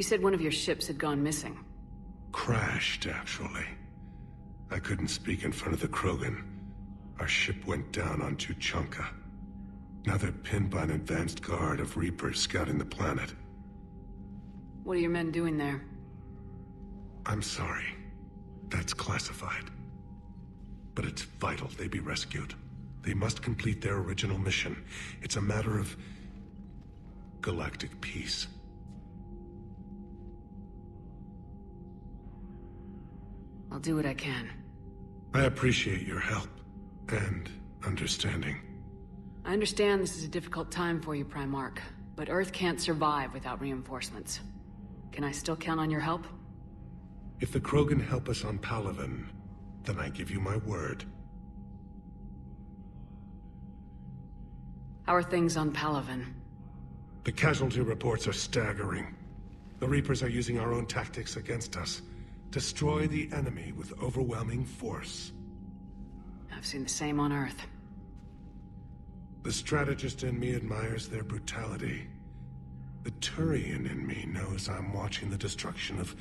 You said one of your ships had gone missing. Crashed, actually. I couldn't speak in front of the Krogen. Our ship went down on Tuchanka. Now they're pinned by an advanced guard of Reapers scouting the planet. What are your men doing there? I'm sorry. That's classified. But it's vital they be rescued. They must complete their original mission. It's a matter of galactic peace. I'll do what I can. I appreciate your help and understanding. I understand this is a difficult time for you, Primarch, but Earth can't survive without reinforcements. Can I still count on your help? If the Krogan help us on Palaven, then I give you my word. How are things on Palaven? The casualty reports are staggering. The Reapers are using our own tactics against us. Destroy the enemy with overwhelming force. I've seen the same on Earth. The strategist in me admires their brutality. The Turian in me knows I'm watching the destruction of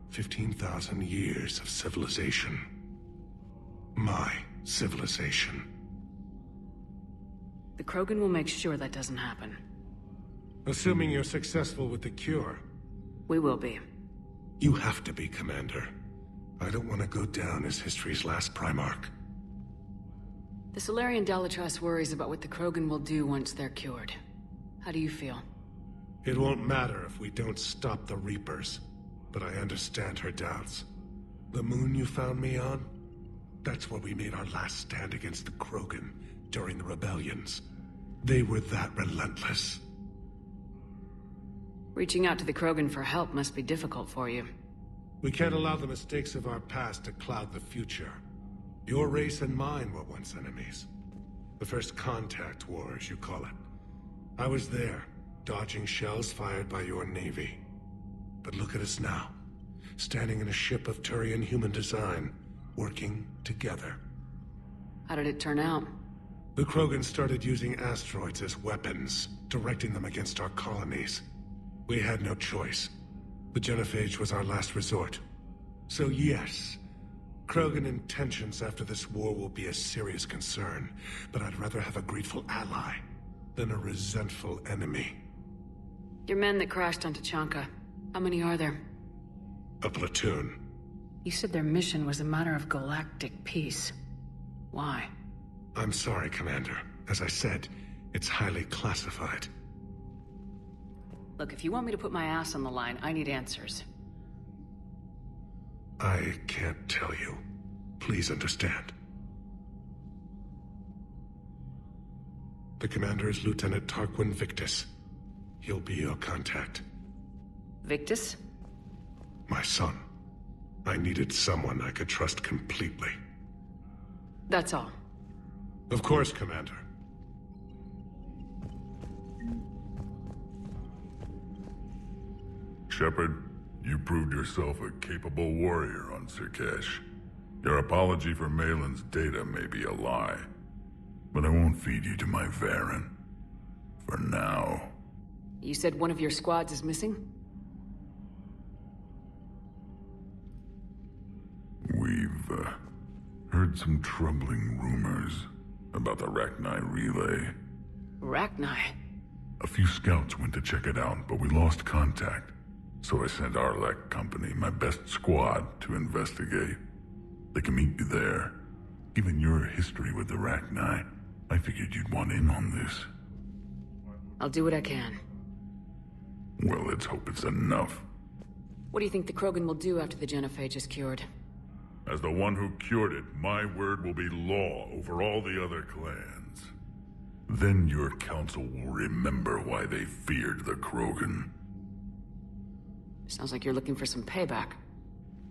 15,000 years of civilization. My civilization. The Krogan will make sure that doesn't happen. Assuming you're successful with the cure. We will be. You have to be, Commander. I don't want to go down as history's last Primarch. The Solarian Dalatrass worries about what the Krogan will do once they're cured. How do you feel? It won't matter if we don't stop the Reapers, but I understand her doubts. The moon you found me on? That's where we made our last stand against the Krogan during the rebellions. They were that relentless. Reaching out to the Krogan for help must be difficult for you. We can't allow the mistakes of our past to cloud the future. Your race and mine were once enemies. The first contact war, as you call it. I was there, dodging shells fired by your navy. But look at us now, standing in a ship of Turian human design, working together. How did it turn out? The Krogan started using asteroids as weapons, directing them against our colonies. We had no choice. The genophage was our last resort. So yes, Krogan intentions after this war will be a serious concern, but I'd rather have a grateful ally than a resentful enemy. Your men that crashed on Tuchanka, how many are there? A platoon. You said their mission was a matter of galactic peace. Why? I'm sorry, Commander. As I said, it's highly classified. Look, if you want me to put my ass on the line, I need answers. I can't tell you. Please understand. The commander is Lieutenant Tarquin Victus. He'll be your contact. Victus? My son. I needed someone I could trust completely. That's all. Of course, Commander. Shepard, you proved yourself a capable warrior on Sirkesh. Your apology for Malin's data may be a lie, but I won't feed you to my Varen. For now. You said one of your squads is missing? We've heard some troubling rumors about the Rachni relay. Rachni? A few scouts went to check it out, but we lost contact. So I sent Arlek Company, my best squad, to investigate. They can meet you there. Given your history with the Rachni, I figured you'd want in on this. I'll do what I can. Well, let's hope it's enough. What do you think the Krogan will do after the genophage is cured? As the one who cured it, my word will be law over all the other clans. Then your council will remember why they feared the Krogan. Sounds like you're looking for some payback.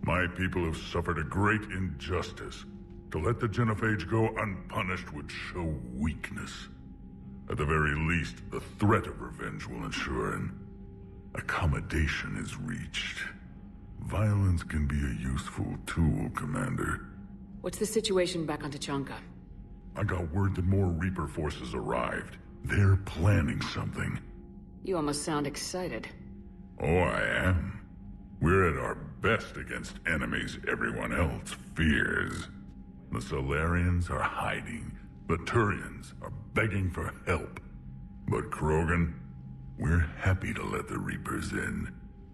My people have suffered a great injustice. To let the genophage go unpunished would show weakness. At the very least, the threat of revenge will ensure an accommodation is reached. Violence can be a useful tool, Commander. What's the situation back on Tuchanka? I got word that more Reaper forces arrived. They're planning something. You almost sound excited. Oh, I am. We're at our best against enemies everyone else fears. The Solarians are hiding. The Turians are begging for help. But Krogen, we're happy to let the Reapers in,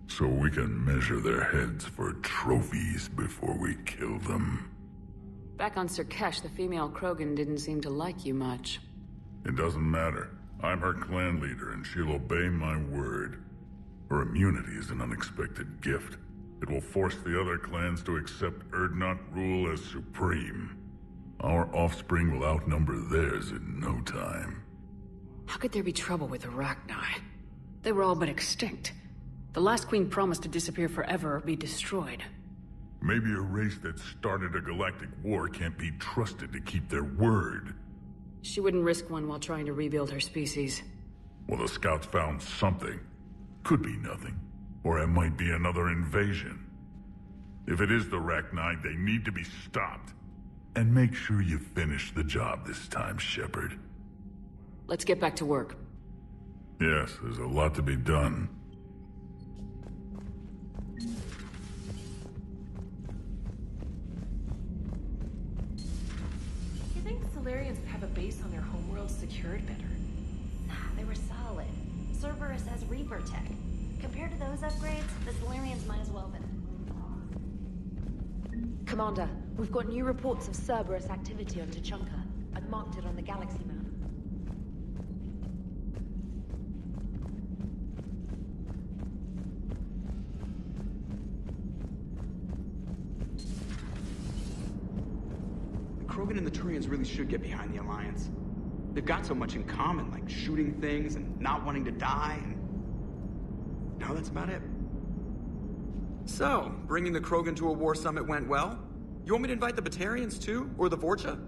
so we can measure their heads for trophies before we kill them. Back on Sirkesh, the female Krogan didn't seem to like you much. It doesn't matter. I'm her clan leader, and she'll obey my word. Her immunity is an unexpected gift. It will force the other clans to accept Urdnot rule as supreme. Our offspring will outnumber theirs in no time. How could there be trouble with Arachni? They were all but extinct. The last queen promised to disappear forever or be destroyed. Maybe a race that started a galactic war can't be trusted to keep their word. She wouldn't risk one while trying to rebuild her species. Well, the scouts found something. Could be nothing. Or it might be another invasion. If it is the Arachni, they need to be stopped. And make sure you finish the job this time, Shepard. Let's get back to work. Yes, there's a lot to be done. You think Solarians would have a base on their homeworld secured better? Nah, they were solid. Cerberus has Reaper tech. Compared to those upgrades, the Solarians might as well have been. Commander, we've got new reports of Cerberus activity on Tuchanka. I've marked it on the galaxy map. The Krogan and the Turians really should get behind the Alliance. They've got so much in common, like shooting things and not wanting to die, and... now that's about it. So, bringing the Krogan to a war summit went well? You want me to invite the Batarians too? Or the Vorcha?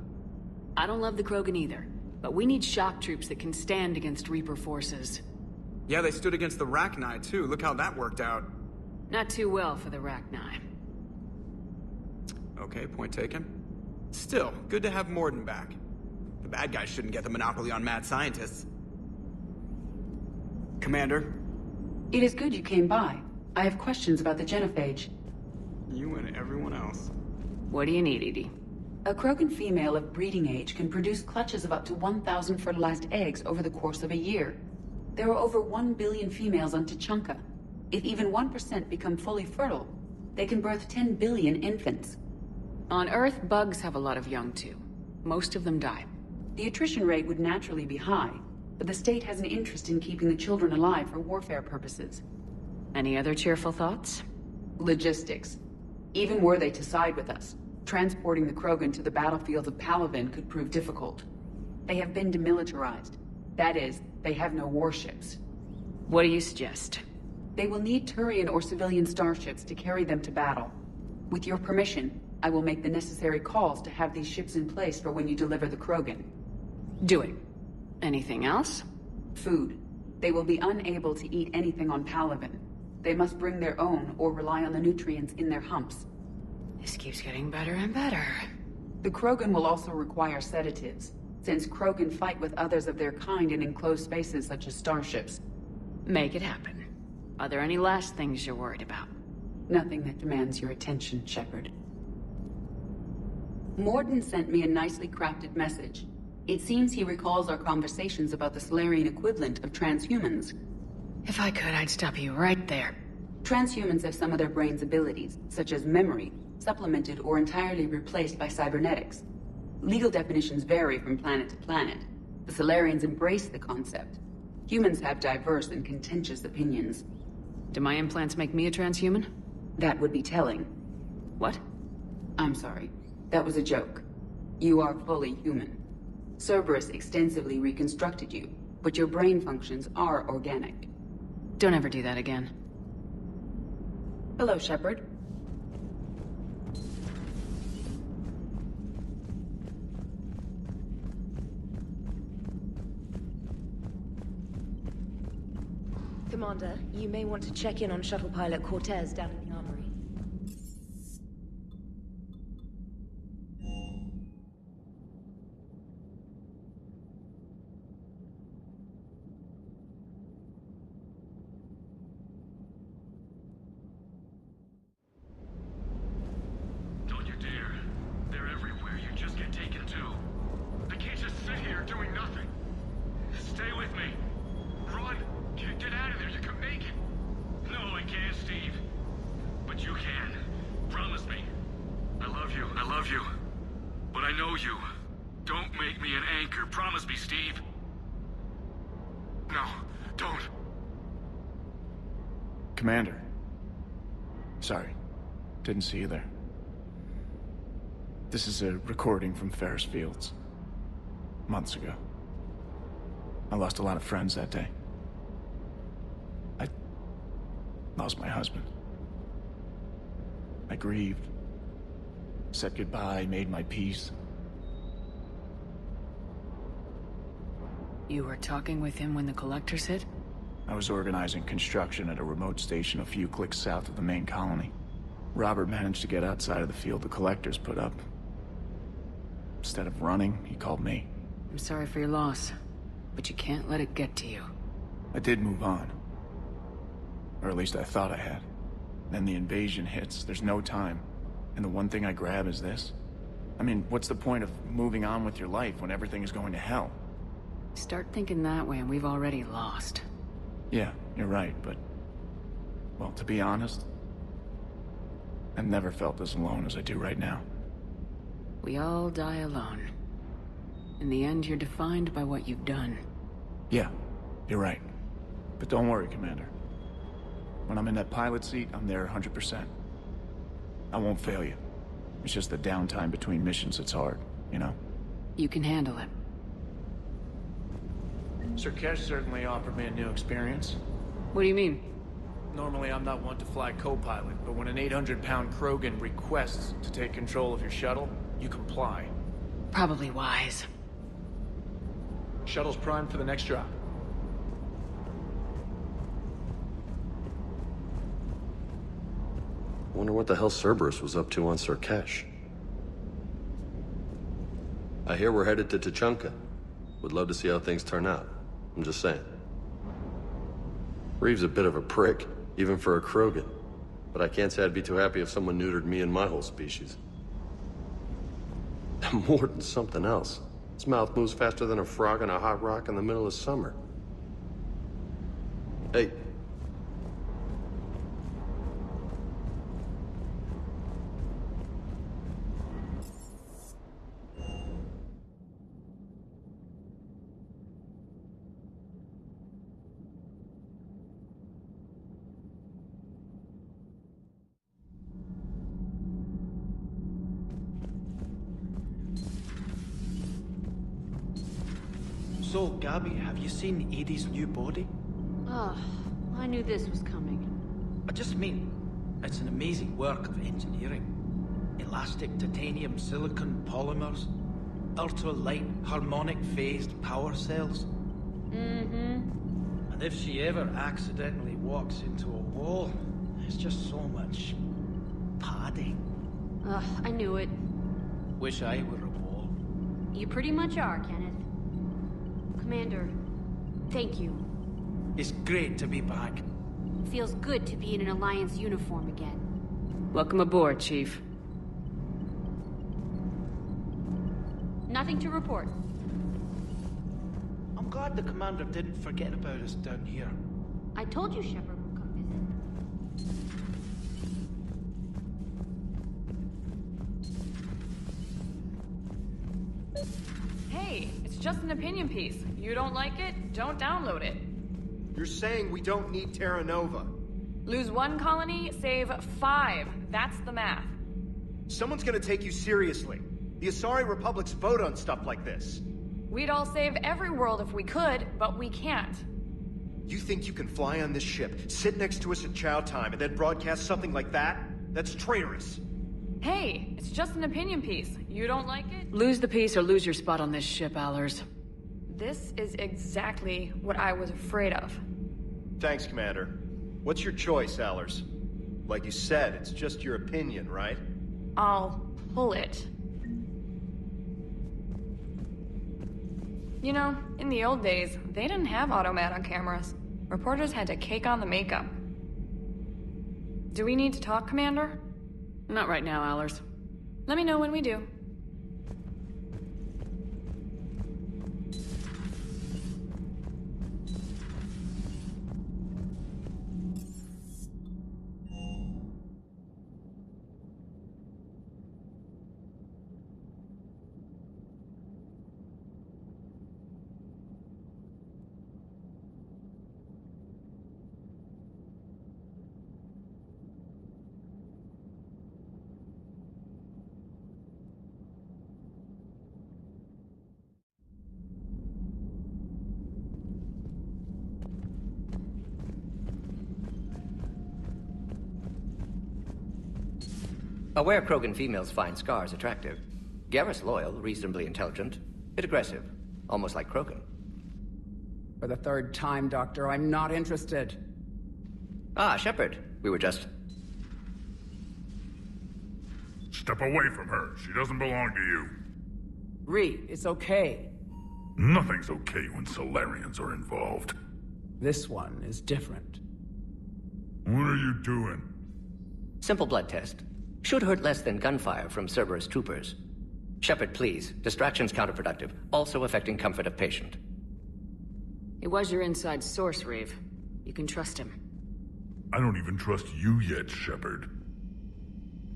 I don't love the Krogan either, but we need shock troops that can stand against Reaper forces. Yeah, they stood against the Arachni too. Look how that worked out. Not too well for the Arachni. Okay, point taken. Still, good to have Morden back. The bad guys shouldn't get the monopoly on mad scientists. Commander? It is good you came by. I have questions about the genophage. You and everyone else. What do you need, Edie? A Krogan female of breeding age can produce clutches of up to 1,000 fertilized eggs over the course of a year. There are over 1 billion females on Tuchanka. If even 1% become fully fertile, they can birth 10 billion infants. On Earth, bugs have a lot of young too. Most of them die. The attrition rate would naturally be high, but the state has an interest in keeping the children alive for warfare purposes. Any other cheerful thoughts? Logistics. Even were they to side with us, transporting the Krogan to the battlefield of Palaven could prove difficult. They have been demilitarized. That is, they have no warships. What do you suggest? They will need Turian or civilian starships to carry them to battle. With your permission, I will make the necessary calls to have these ships in place for when you deliver the Krogan. Do it. Anything else? Food. They will be unable to eat anything on Palaven. They must bring their own or rely on the nutrients in their humps. This keeps getting better and better. The Krogan will also require sedatives, since Krogan fight with others of their kind in enclosed spaces such as starships. Make it happen. Are there any last things you're worried about? Nothing that demands your attention, Shepard. Morden sent me a nicely crafted message. It seems he recalls our conversations about the Solarian equivalent of transhumans. If I could, I'd stop you right there. Transhumans have some of their brain's abilities, such as memory, supplemented or entirely replaced by cybernetics. Legal definitions vary from planet to planet. The Solarians embrace the concept. Humans have diverse and contentious opinions. Do my implants make me a transhuman? That would be telling. What? I'm sorry. That was a joke. You are fully human. Cerberus extensively reconstructed you, but your brain functions are organic. Don't ever do that again. Hello, Shepard. Commander, you may want to check in on shuttle pilot Cortez down in the armory. love you. But I know you. Don't make me an anchor. Promise me, Steve. No, don't. Commander. Sorry. Didn't see you there. This is a recording from Ferris Fields. Months ago. I lost a lot of friends that day. I lost my husband. I grieved. Said goodbye, made my peace. You were talking with him when the collectors hit? I was organizing construction at a remote station a few clicks south of the main colony. Robert managed to get outside of the field the collectors put up. Instead of running, he called me. I'm sorry for your loss, but you can't let it get to you. I did move on. Or at least I thought I had. Then the invasion hits, there's no time. And the one thing I grab is this. I mean, what's the point of moving on with your life when everything is going to hell? Start thinking that way and we've already lost. Yeah, you're right, but... well, to be honest, I've never felt as alone as I do right now. We all die alone. In the end, you're defined by what you've done. Yeah, you're right. But don't worry, Commander. When I'm in that pilot seat, I'm there 100%. I won't fail you. It's just the downtime between missions that's hard, you know? You can handle it. Sir Kesh certainly offered me a new experience. What do you mean? Normally, I'm not one to fly co-pilot, but when an 800-pound krogen requests to take control of your shuttle, you comply. Probably wise. Shuttle's primed for the next drop. Wonder what the hell Cerberus was up to on Surkesh. I hear we're headed to Tuchanka. Would love to see how things turn out. I'm just saying. Reeve's a bit of a prick, even for a Krogan. But I can't say I'd be too happy if someone neutered me and my whole species. More than something else. His mouth moves faster than a frog on a hot rock in the middle of summer. Hey. So, Gabby, have you seen Edie's new body? Oh, I knew this was coming. I just mean, it's an amazing work of engineering. Elastic titanium silicon polymers, ultra-light harmonic phased power cells. Mm-hmm. And if she ever accidentally walks into a wall, there's just so much padding. Ugh, I knew it. Wish I were a wall. You pretty much are, Kenneth. Commander, thank you. It's great to be back. Feels good to be in an Alliance uniform again. Welcome aboard, Chief. Nothing to report. I'm glad the Commander didn't forget about us down here. I told you Shepard would come visit. Hey, it's just an opinion piece. You don't like it, don't download it. You're saying we don't need Terra Nova. Lose 1 colony, save 5. That's the math. Someone's gonna take you seriously. The Asari Republics vote on stuff like this. We'd all save every world if we could, but we can't. You think you can fly on this ship, sit next to us at chow time, and then broadcast something like that? That's traitorous. Hey, it's just an opinion piece. You don't like it? Lose the piece or lose your spot on this ship, Allers. This is exactly what I was afraid of. Thanks, Commander. What's your choice, Allers? Like you said, it's just your opinion, right? I'll pull it. You know, in the old days, they didn't have automat on cameras. Reporters had to cake on the makeup. Do we need to talk, Commander? Not right now, Allers. Let me know when we do. Aware Krogan females find Scars attractive. Garrus loyal, reasonably intelligent, bit aggressive, almost like Krogan. For the third time, Doctor, I'm not interested. Ah, Shepard. We were just... Step away from her. She doesn't belong to you. Ree, it's okay. Nothing's okay when Solarians are involved. This one is different. What are you doing? Simple blood test. Should hurt less than gunfire from Cerberus troopers. Shepard, please. Distraction's counterproductive, also affecting comfort of patient. He was your inside source, Reeve. You can trust him. I don't even trust you yet, Shepard.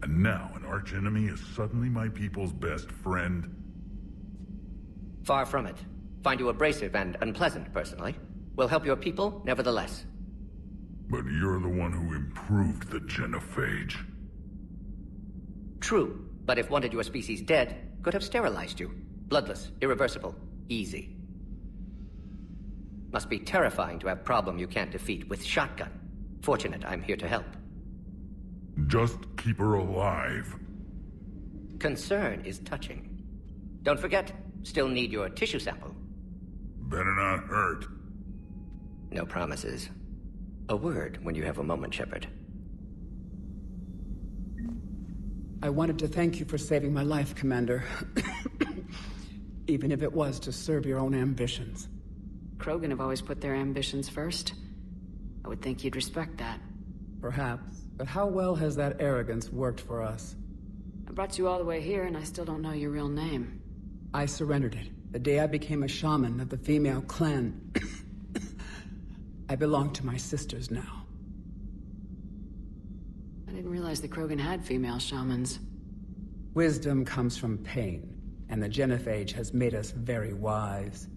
And now an archenemy is suddenly my people's best friend? Far from it. Find you abrasive and unpleasant, personally. Will help your people, nevertheless. But you're the one who improved the genophage. True, but if wanted your species dead, could have sterilized you. Bloodless, irreversible, easy. Must be terrifying to have problem you can't defeat with shotgun. Fortunate I'm here to help. Just keep her alive. Concern is touching. Don't forget, still need your tissue sample. Better not hurt. No promises. A word when you have a moment, Shepard. I wanted to thank you for saving my life, Commander. Even if it was to serve your own ambitions. Krogan have always put their ambitions first. I would think you'd respect that. Perhaps. But how well has that arrogance worked for us? I brought you all the way here and I still don't know your real name. I surrendered it the day I became a shaman of the female clan. I belong to my sisters now. I didn't realize the Krogan had female shamans. Wisdom comes from pain, and the genophage has made us very wise.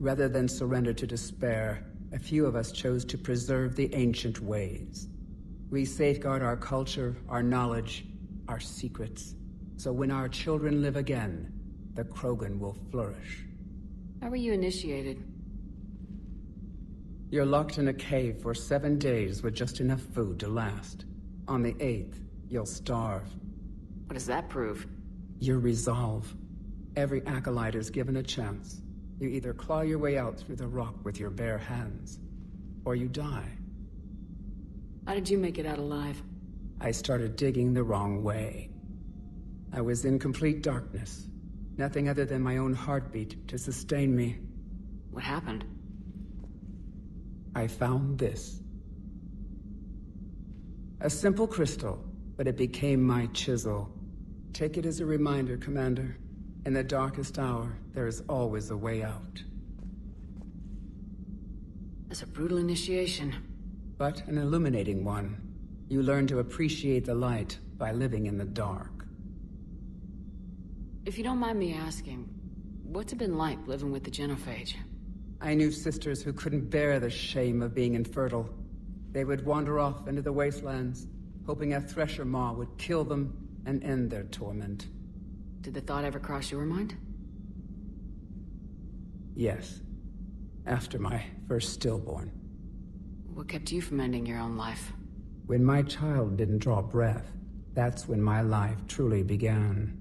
Rather than surrender to despair, a few of us chose to preserve the ancient ways. We safeguard our culture, our knowledge, our secrets. So when our children live again, the Krogan will flourish. How were you initiated? You're locked in a cave for 7 days with just enough food to last. On the 8th, you'll starve. What does that prove? Your resolve. Every acolyte is given a chance. You either claw your way out through the rock with your bare hands, or you die. How did you make it out alive? I started digging the wrong way. I was in complete darkness. Nothing other than my own heartbeat to sustain me. What happened? I found this. A simple crystal, but it became my chisel. Take it as a reminder, Commander. In the darkest hour, there is always a way out. That's a brutal initiation. But an illuminating one. You learn to appreciate the light by living in the dark. If you don't mind me asking, what's it been like living with the genophage? I knew sisters who couldn't bear the shame of being infertile. They would wander off into the wastelands, hoping a thresher maw would kill them and end their torment. Did the thought ever cross your mind? Yes. After my first stillborn. What kept you from ending your own life? When my child didn't draw breath, that's when my life truly began.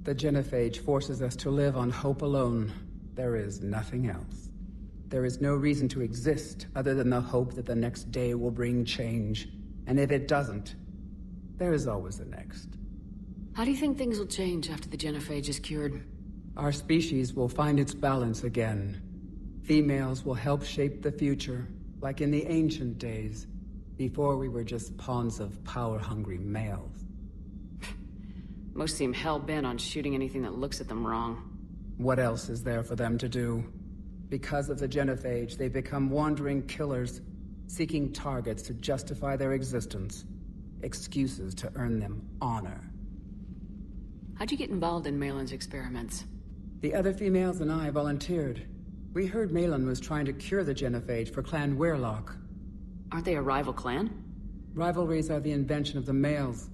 The genophage forces us to live on hope alone. There is nothing else. There is no reason to exist other than the hope that the next day will bring change. And if it doesn't, there is always the next. How do you think things will change after the genophage is cured? Our species will find its balance again. Females will help shape the future, like in the ancient days, before we were just pawns of power-hungry males. Most seem hell-bent on shooting anything that looks at them wrong. What else is there for them to do? Because of the genophage, they become wandering killers, seeking targets to justify their existence. Excuses to earn them honor. How'd you get involved in Malin's experiments? The other females and I volunteered. We heard Malin was trying to cure the genophage for Clan Weirlock. Aren't they a rival clan? Rivalries are the invention of the males.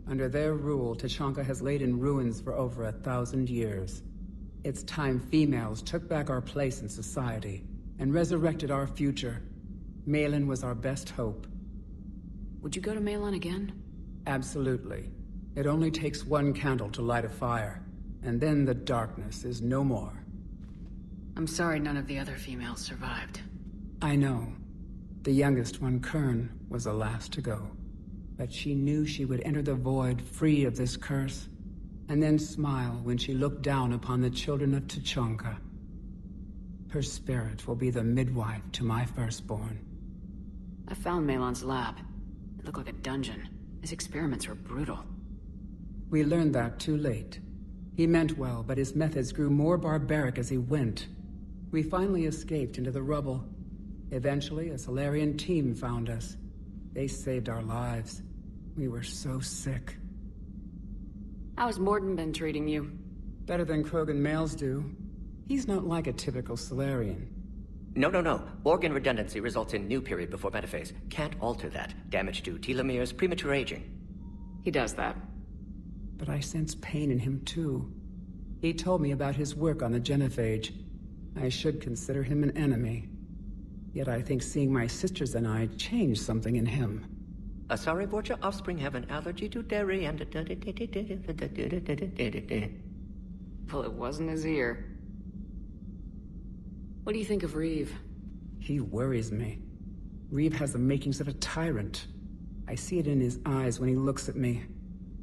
Under their rule, Tachanka has laid in ruins for over 1,000 years. It's time females took back our place in society and resurrected our future. Malin was our best hope. Would you go to Malin again? Absolutely. It only takes one candle to light a fire, and then the darkness is no more. I'm sorry none of the other females survived. I know. The youngest one, Kern, was the last to go. But she knew she would enter the void free of this curse, and then smile when she looked down upon the children of Tuchanka. Her spirit will be the midwife to my firstborn. I found Malon's lab. It looked like a dungeon. His experiments were brutal. We learned that too late. He meant well, but his methods grew more barbaric as he went. We finally escaped into the rubble. Eventually, a Solarian team found us. They saved our lives. We were so sick. How's Morden been treating you? Better than Krogan males do. He's not like a typical Solarian. No. Organ redundancy results in new period before metaphase. Can't alter that. Damage to telomeres, premature aging. He does that. But I sense pain in him too. He told me about his work on the genophage. I should consider him an enemy. Yet I think seeing my sisters and I changed something in him. Sorry, Borgia, offspring have an allergy to dairy and... Well, it wasn't his ear. What do you think of Reeve? He worries me. Reeve has the makings of a tyrant. I see it in his eyes when he looks at me.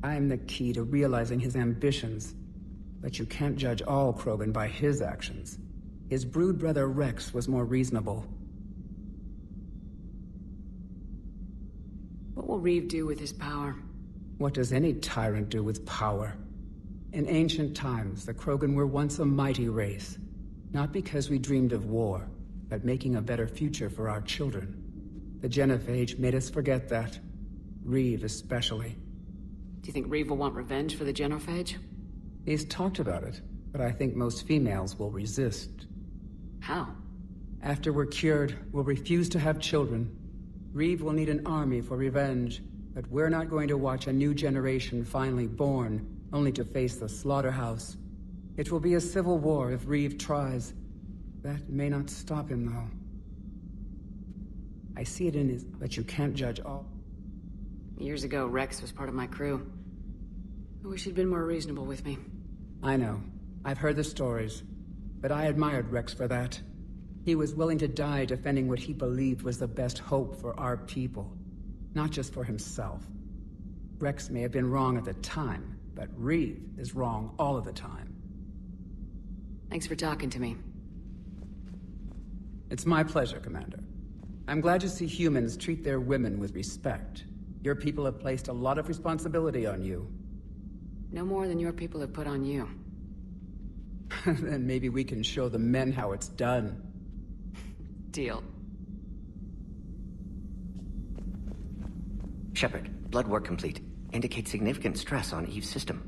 I am the key to realizing his ambitions. But you can't judge all Krogan by his actions. His brood brother Rex was more reasonable. What will Reeve do with his power? What does any tyrant do with power? In ancient times, the Krogan were once a mighty race. Not because we dreamed of war, but making a better future for our children. The genophage made us forget that. Reeve especially. Do you think Reeve will want revenge for the genophage? He's talked about it, but I think most females will resist. How? After we're cured, we'll refuse to have children. Reeve will need an army for revenge, but we're not going to watch a new generation finally born, only to face the slaughterhouse. It will be a civil war if Reeve tries. That may not stop him, though. I see it in his... but you can't judge all. Years ago, Rex was part of my crew. I wish he'd been more reasonable with me. I know. I've heard the stories. But I admired Rex for that. He was willing to die defending what he believed was the best hope for our people. Not just for himself. Rex may have been wrong at the time, but Reeve is wrong all of the time. Thanks for talking to me. It's my pleasure, Commander. I'm glad to see humans treat their women with respect. Your people have placed a lot of responsibility on you. No more than your people have put on you. Then maybe we can show the men how it's done. Deal. Shepard, blood work complete. Indicates significant stress on Eve's system.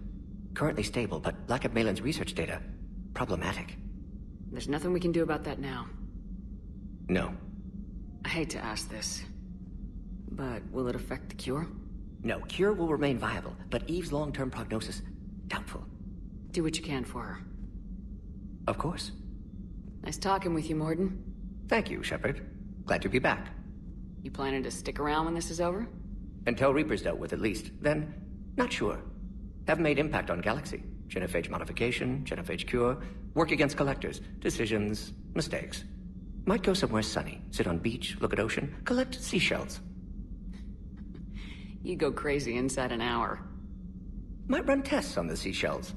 Currently stable, but lack of Malin's research data. Problematic. There's nothing we can do about that now. No. I hate to ask this, but will it affect the cure? No, cure will remain viable, but Eve's long-term prognosis, doubtful. Do what you can for her. Of course. Nice talking with you, Morden. Thank you, Shepard. Glad to be back. You planning to stick around when this is over? Until Reaper's dealt with, at least. Then, not sure. Haven't made impact on Galaxy. Genophage modification, genophage cure, work against collectors, decisions, mistakes. Might go somewhere sunny, sit on beach, look at ocean, collect seashells. You go crazy inside an hour. Might run tests on the seashells.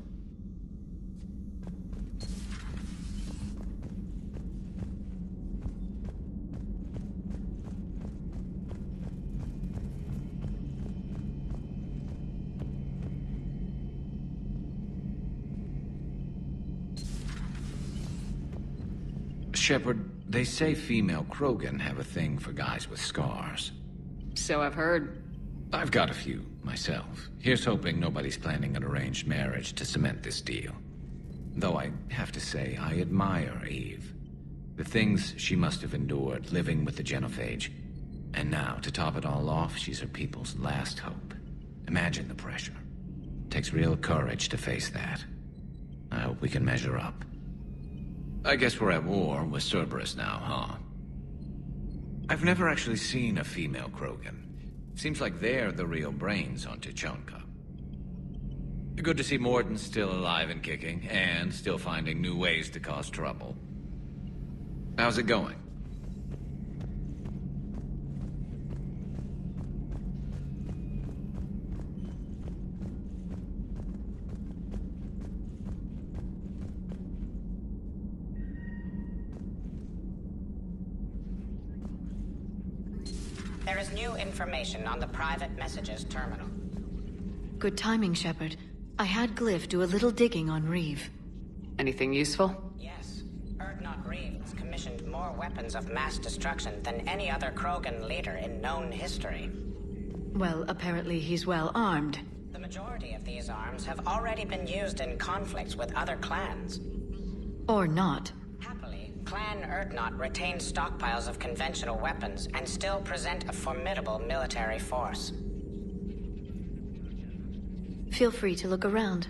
Shepard, they say female Krogan have a thing for guys with scars. So I've heard. I've got a few, myself. Here's hoping nobody's planning an arranged marriage to cement this deal. Though I have to say, I admire Eve. The things she must have endured living with the genophage. And now, to top it all off, she's her people's last hope. Imagine the pressure. Takes real courage to face that. I hope we can measure up. I guess we're at war with Cerberus now, huh? I've never actually seen a female Krogan. Seems like they're the real brains on Tuchanka. Good to see Morden's still alive and kicking, and still finding new ways to cause trouble. How's it going? There is new information on the private messages terminal. Good timing, Shepard. I had Glyph do a little digging on Reeve. Anything useful? Yes. Erdnot Reeve has commissioned more weapons of mass destruction than any other Krogan leader in known history. Well, apparently he's well armed. The majority of these arms have already been used in conflicts with other clans. Or not. Happily, Clan Erdnot retains stockpiles of conventional weapons and still present a formidable military force. Feel free to look around.